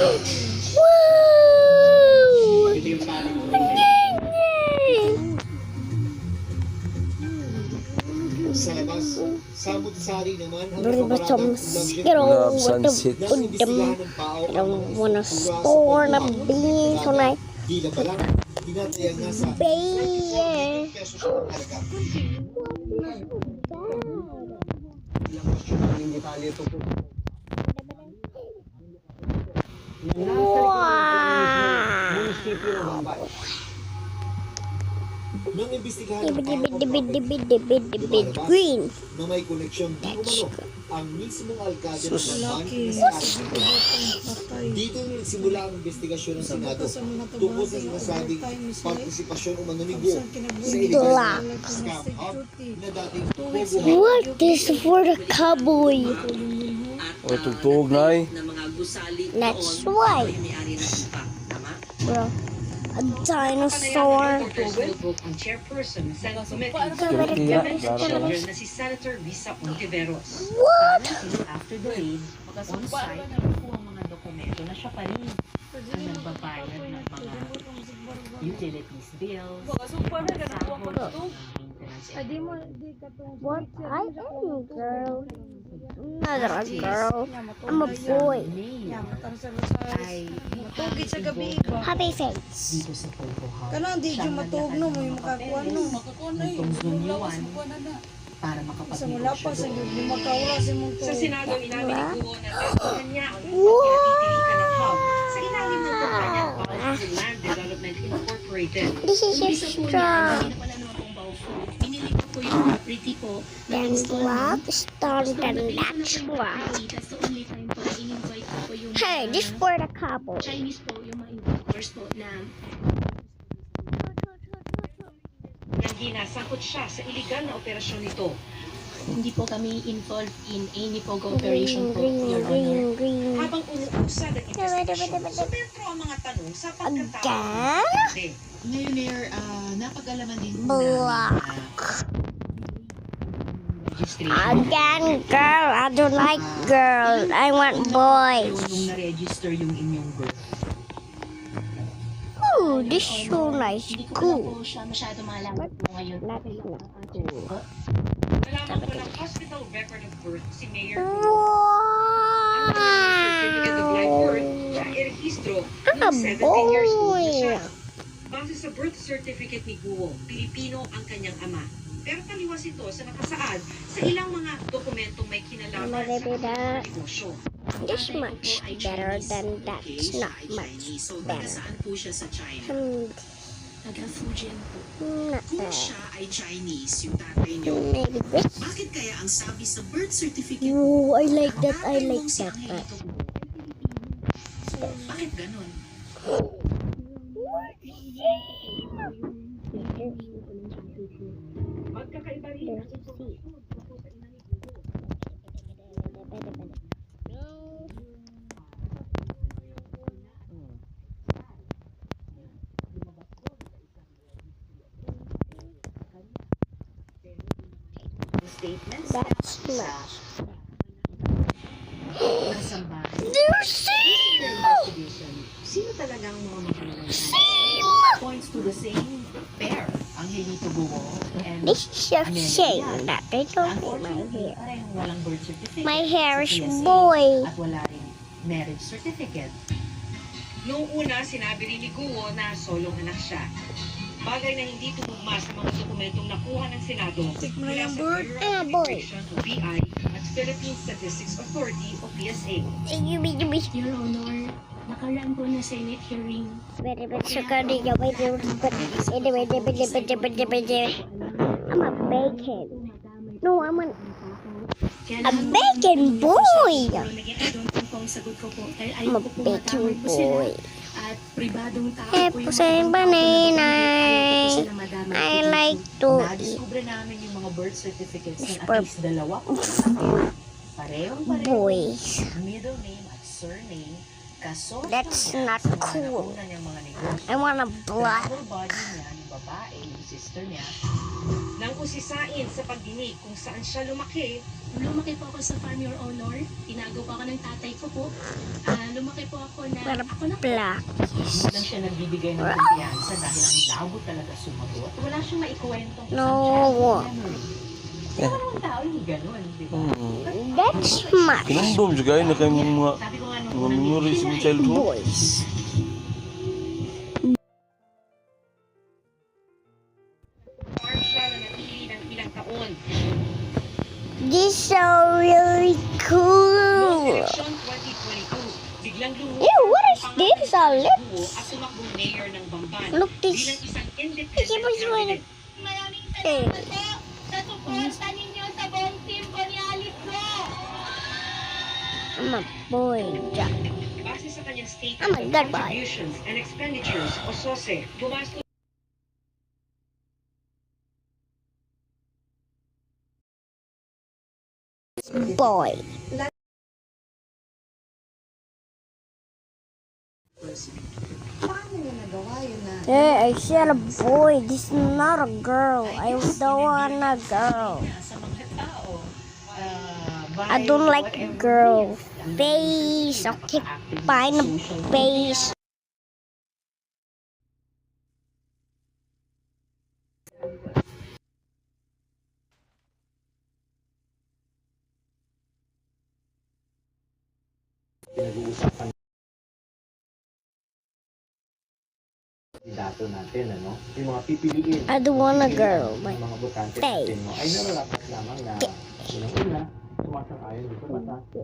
Wow! Sa labas, samut-sari naman ang Very much mosquito Love with sunset. the I don't wanna store the beans when I Di na pala, tinatayang nasa pay. pesos ang halaga. Ilang pasyon ng detalye ito po. Wow! Munisipyo ng Bambay. Nang imbestigahan ng Green. na may koneksyon di umano ang mismong alkalde ng Sus. Bambay na si Ashley. Dito nagsimula ang investigasyon ng Senado tungkol sa sinasabing partisipasyon umano ni Guo sa illegal na scam hub na dating Pogo. What is for the cowboy? O, tugtog na eh. That's why. Bro, a dinosaur. Ang chairperson ng Senate Committee na si Senator Risa Ontiveros. What? After the raid, on-site po ang mga dokumento na siya pa rin ang nagbabayad ng mga utilities bills, sahod, maintenance. What? I am girl. I'm not a girl. I'm a boy. Ay Tugid sa gabi ba? Happy face. dito sa Photo Hub. Kanang di dyan matugno mo yung makakuha no. Itong Zoom yuan para Sa makapag-negotiate. mula pa sa yun, di makawala si mong Sa to. Senado, inamin ni Guo na kanya ang pagpapitilikan ng hub sa ilalim ng kumpanya Baufu Land Development Incorporated. This is your straw. Binili ko po yung property ko na Then install love started and that's why. That's the only time po na in-invite ko po yung Hey, this for the couple. Chinese po, yung mga investors po na Nang nasangkot siya sa iligal na operasyon nito. hindi po kami involved in any po cooperation po, Your Honor. Green. Habang umuusad ang investigasyon, sumentro ang mga tanong sa pagkatao. Again? Ngayon, Mayor, napag-alaman din po Black. Registration. Again, girl. I don't like girls. I want boys. Nung na-register yung inyong birth. Ooh, this is so nice. Hindi ko Cool. po siya masyado malaman po ngayon. That's not cool. Nalaman ko ng hospital record of birth si Mayor Guo. Wow. Certificate of live birth na irehistro Ah, nung 17 years old na boy. siya. Base sa birth certificate ni Guo, Pilipino ang kanyang ama. Pero taliwas ito sa nakasaad sa ilang mga dokumentong may kinalaman sa kanyang negosyo. This much better than that. It's not much So, better. saan po siya sa China? Taga-Fujian po. Not Kung bad. siya ay Chinese, yung tatay niyo, Maybe this. bakit kaya ang sabi sa birth certificate Oh, I like that. I tatay like mong si that. Angelito Guo? Bakit ganon? Magkakaiba rin ang statements That's not. nasa bahay. They're same. Investigation. Sino talagang mga magulang? Points to the same pair, Angelito Guo and This is a shame that they don't do my hair. parehong walang birth certificate. My hair is sa PSA boy. At wala rin marriage certificate. Noong una, sinabi rin ni Guo na solong anak siya. Bagay na hindi tumugma sa mga dokumentong nakuha ng Senado Take mo na mula yung sa bird. Bureau Ah, of boy. Immigration o BI at Philippine Statistics Authority o PSA. Your Honor, nakaraan po na Senate hearing. I'm a bacon. No, I'm a bacon boy. Naging po ang sagot ko po. Dahil I'm a ayaw ko po bacon matamay po sila. boy. At pribadong tao po Apples and bananas. sila madamay I po like dito. to eat. Nadiskubre namin yung mga birth certificates ng For- at least dalawa o parehong Boys. middle name at surname, kasosyo That's niya not sa mga cool. nauna niyang mga negosyo. I want a black. Travel body niya, babae, yung sister niya, nang usisain sa pagdinig kung saan siya lumaki. Lumaki po ako sa Farm Your Honor. Tinago po ako ng tatay ko po. Lumaki po ako na Para ako na black. Hindi lang siya nagbibigay ng kumpiyansa dahil ang labo talaga sumagot. Wala siyang maikwentong No. memory. Kaya walang tao hindi ganun, di ba? That's my Kinamdom juga na kayo mga Sabi ko nga mga memories ng childhood. voice. Farm siya na natili ng ilang taon. This is so really Noong cool. eleksyon 2022, biglang lumuha Ew, what is ang this? pangalan A ni lip? Guo at tumakbong mayor ng Bamban. Look Bilang this. isang Hey, independent what's going on? candidate. Hey. sa suporta ninyo sa buong team ko ni Alice Go. I'm a boy, Jack. Base sa kanyang statement I'm a of good boy. contributions and expenditures o SOSE, gumastos Boy. Paano niya nagawa yun na? Hey, I said a boy. This is not a girl. I don't want a girl. sa mga tao. I don't like a girl. Face. Okay, fine. Face. Pinag-uusapan dato natin, ano? Yung mga pipiliin. I don't want a girl. Ng mga botante Hey. natin, no? Ay nararapat lamang na unang-una, sumasang-ayon dito bata.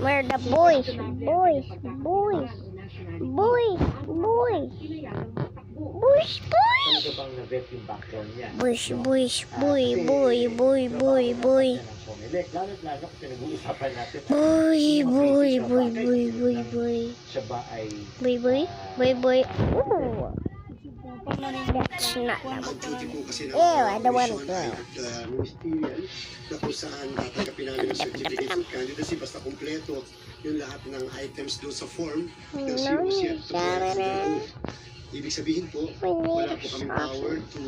Where the boys? Boys. Boys. Boys. Boys. Boys. Boys. Talaga bang na-vet yung background niya? Boys. Boys. Boy. Boy. Boy. Boy. Boy. Lalo kung pinag-uusapan natin. Boy. Boy. Boy. Boy. Boy. Boy. Siya ba ay Boy. Boy. Boy. Boy. Ooh. That's not a Duty po kasi ng Ew, I don't want commission girl. at ministerial na kung saan tatanggapin namin ng certificate of candidacy basta kumpleto yung lahat ng items doon sa form ng No, COC at darling. the Ibig sabihin po, We wala need po kami a power to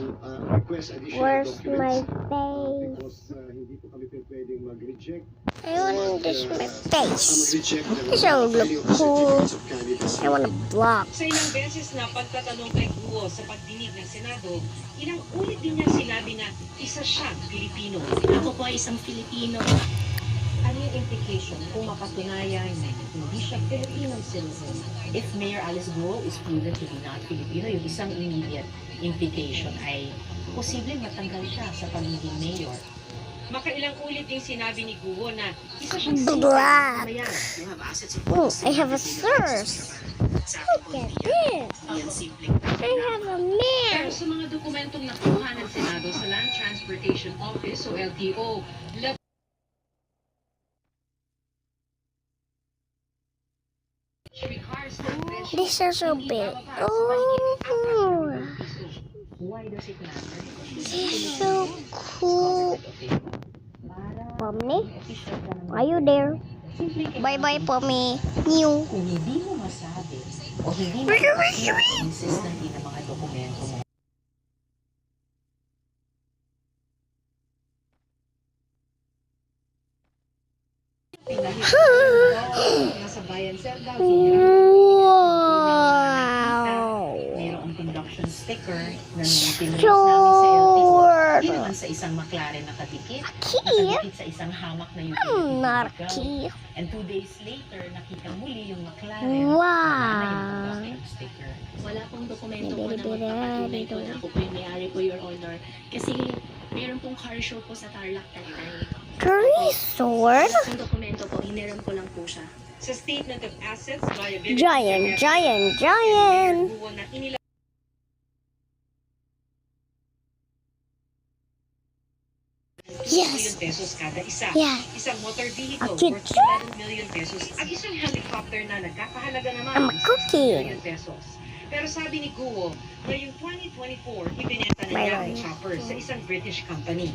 request additional Where's my documents face? because hindi po kami pwedeng mag-reject I want this my face. mag-reject ng This will look filing of cool. certificates of candidacy. I want to block. Sa ilang beses na pagtatanong kay Guo sa pagdinig ng Senado, ilang ulit din niya sinabi na isa siyang Pilipino. Ako po ay isang Filipino. Ano yung implication kung mapatunayan na hindi siya Filipino citizen? If Mayor Alice Guo is proven to be not Filipino, yung isang immediate implication ay posibleng matanggal siya sa pagiging mayor. Makailang ulit din sinabi ni Guo na isa siyang Black. You have assets of Oh, I have a source. Look at this. yan simpleng I have a Pero man. sa mga dokumentong nakuha ng Senado sa Land Transportation Office o LTO, This is so big. Oh, why does it matter? this is so cool. Pomni, are you there? Bye bye, Pomni. New. Kung hindi mo masabi o hindi mo consistency ng mga dokumento mo, nasa bayan sir daw, Wow. mayroong conduction sticker na nung pinulis namin sa LTO. Sure. Hindi naman sa isang McLaren nakadikit, Key? nakadikit sa isang hamak na utility I'm not a vehicle. key. And 2 days later, nakita muli yung McLaren. Wow. Wala na yung conduction sticker. Wala pong dokumento po na magpapatunay po na ako po yung may-ari po, Your Honor. Kasi meron pong car show po sa Tarlac that time. Curry sword? Yung dokumento po, hiniram ko lang po siya. Sa Statement of Assets, Giant, giant, giant. na inilagay Yes. pesos kada isa. Yeah. Isang motor vehicle A kid worth 11 million pesos at isang helicopter na nagkakahalaga naman I'm a ng cookie. 6 million pesos. Pero sabi ni Guo, ngayong 2024, ibinenta na Bye, niya bye. ang chopper sa isang British company.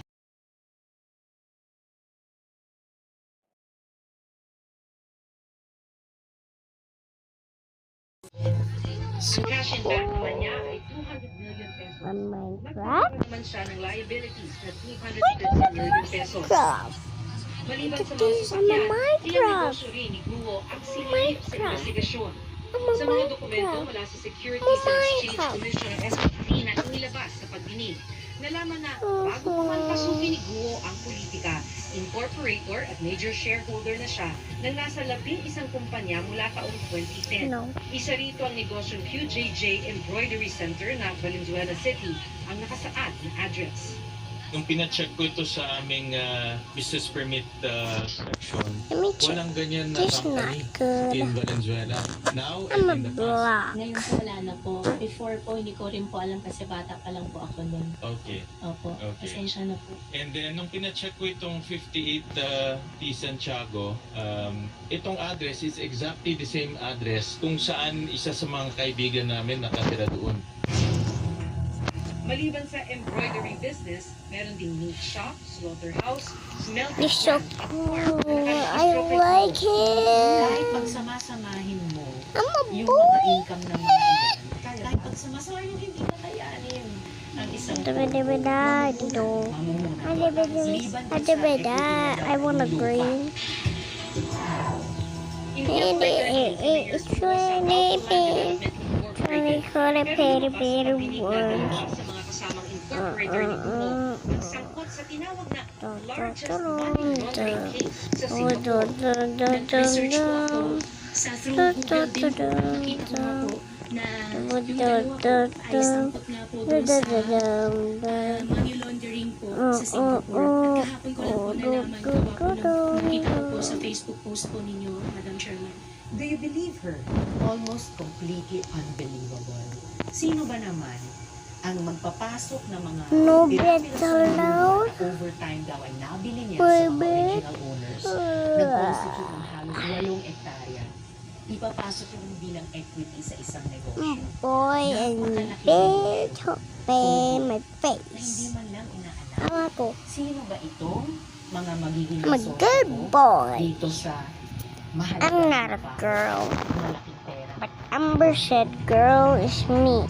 Ang cash in bank naman niya ay 200 million pesos. On Nagkaroon Minecraft. naman siya ng liabilities na 250 million pesos. Craft. Maliban sa mga This on the sasakyan, ilang Minecraft. negosyo rin ni Guo ang sinilip sa investigasyon. Sa mga dokumento mula sa Securities and Exchange Commission ng SEC na inilabas sa pagdinig, nalaman na bago pa man pasukin ni Guo ang politika, incorporator at major shareholder na siya ng nasa 11 kumpanya mula taong 2010. No. Isa rito ang negosyong QJJ Embroidery Center na Valenzuela City ang nakasaad ng address. Nung pina-check ko ito sa aming business permit section, Let me check. walang ganyan na This company not good. in Valenzuela. Now I'm a and in the past. block. Ngayon po wala na po. Before po, hindi ko rin po alam kasi bata pa lang po ako nun. Okay. Opo, Okay. pasensya na po. And then, nung pina-check ko itong 58 T. Santiago, itong address is exactly the same address kung saan isa sa mga kaibigan namin nakatira doon. Maliban sa embroidery business, meron ding meat shop, slaughterhouse, smelting It's so plant, cool. I like Kahit it. pagsamasamahin mo I'm a yung boy. mga income ng mga ilan, kahit pagsamasamahin mo hindi kakayanin ang isang Adabada-do. Adabada. I want a green. It's really big. I call it petty petty words. sa mga kasamang incorporator ni Guo ang sangkot sa tinawag na largest money laundering case sa Singapore. Nag-research po ako sa through Google din po. Nakita ko nga po na yung dalawa po ay sangkot nga po doon sa money laundering po sa Singapore. At kahapon ko lang po nalaman gawa po ng nakita ko po sa Facebook post po ninyo, Madam Chairman. Do you believe her? Almost completely unbelievable. Sino ba naman ang magpapasok ng mga No piratas better na now. overtime daw ay nabili niya sa mga original owners na constitute ng halos 8 hektarya. Ipapasok yung bilang equity sa isang negosyo. Boy and big pay my Na hindi face. man lang inaalam. Ako. Sino ba itong mga magiging I'm a nasosyo good ko boy. dito sa mahalagang I'm not a trabaho, girl. malaking pera? But Amber said girl is me.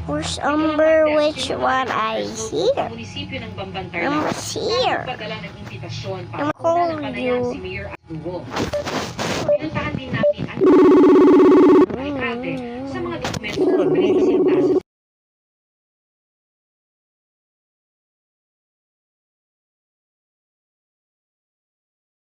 Where's Amber? Which one I see her? Munisipyo ng Bamban I'm Tarlac here. nagpadala ng imbitasyon para I'm una ng calling panayan you. si Mayor Arturo. Pinuntahan din namin ang